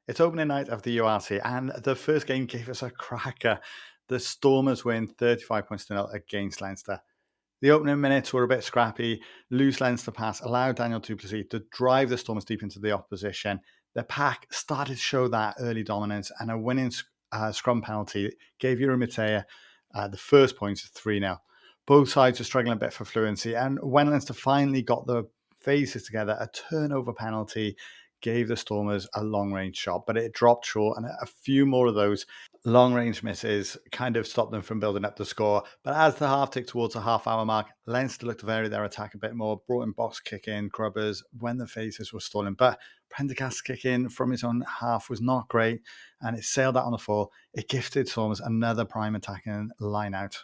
It's opening night of the URC, and the first game gave us a cracker. The Stormers win 35 points to nil against Leinster. The opening minutes were a bit scrappy. Loose Leinster pass allowed Daniel Duplessis to drive the Stormers deep into the opposition. The pack started to show that early dominance, and a winning scrum penalty gave Jurie Matthee the first points 3-0. Both sides were struggling a bit for fluency, and when Leinster finally got the phases together, a turnover penalty gave the Stormers a long range shot, but it dropped short, and a few more of those long range misses kind of stopped them from building up the score. But as the half ticked towards the half-hour mark, Leinster looked to vary their attack a bit more, brought in box kick in, grubbers when the phases were stalling. But Prendergast's kick in from his own half was not great, and it sailed out on the full. It gifted Stormers another prime attacking line out.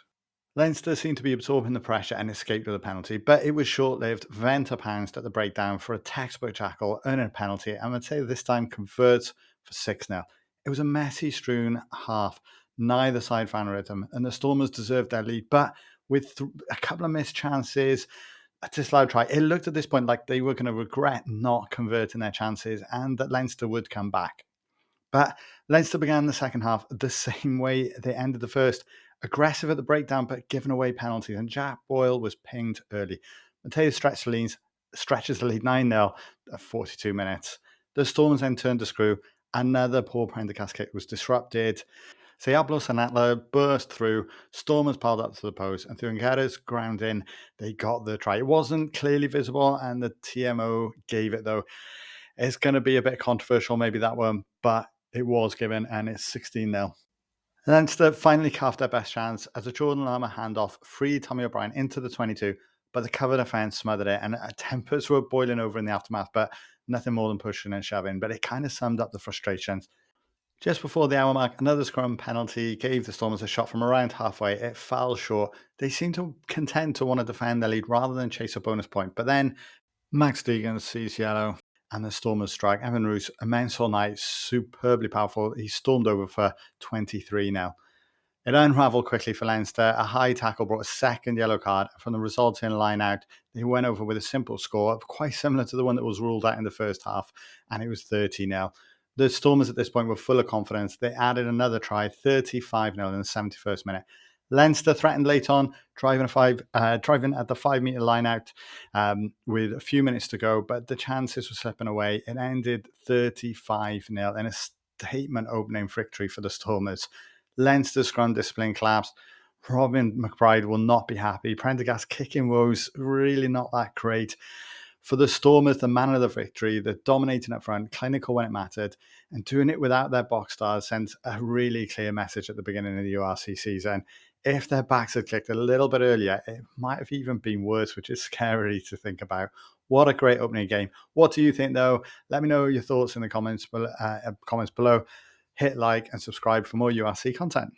Leinster seemed to be absorbing the pressure and escaped with a penalty, but it was short-lived. Venter pounced at the breakdown for a textbook tackle, earning a penalty, and I'd say this time converts for 6-0. It was a messy, strewn half. Neither side found rhythm, and the Stormers deserved their lead, but with a couple of missed chances, a disallowed try, it looked at this point like they were going to regret not converting their chances and that Leinster would come back. But Leinster began the second half the same way they ended the first. Aggressive at the breakdown, but giving away penalties. And Jack Boyle was pinged early. Mateus stretches the lead 9-0 at 42 minutes. The Stormers then turned to screw. Another poor Prendergast kick was disrupted. Seablo Sanatla burst through. Stormers piled up to the post. And through Ngara's ground in, they got the try. It wasn't clearly visible, and the TMO gave it, though. It's going to be a bit controversial, maybe that one, but it was given, and it's 16-0. Leinster finally carved their best chance as a Jordan Lama handoff freed Tommy O'Brien into the 22, but the cover defence smothered it, and tempers were boiling over in the aftermath, but nothing more than pushing and shoving. But it kind of summed up the frustrations. Just before the hour mark, another scrum penalty gave the Stormers a shot from around halfway. It fell short. They seemed to content to want to defend their lead rather than chase a bonus point. But then Max Deegan sees yellow, and the Stormers strike. Evan Roos, immense all night, superbly powerful. He stormed over for 23 now. It unravelled quickly for Leinster. A high tackle brought a second yellow card. From the resulting line out, they went over with a simple score, quite similar to the one that was ruled out in the first half, and it was 30-0. The Stormers at this point were full of confidence. They added another try, 35-0 in the 71st minute. Leinster threatened late on, driving at the 5 metre line out with a few minutes to go, but the chances were slipping away. It ended 35-0 in a statement opening victory for the Stormers. Leinster's scrum discipline collapsed. Robin McBride will not be happy. Prendergast kicking woes really not that great. For the Stormers, the man of the victory, the dominating up front, clinical when it mattered, and doing it without their box stars sent a really clear message at the beginning of the URC season. If their backs had clicked a little bit earlier, it might have even been worse, which is scary to think about. What a great opening game. What do you think, though? Let me know your thoughts in the comments below. Hit like and subscribe for more URC content.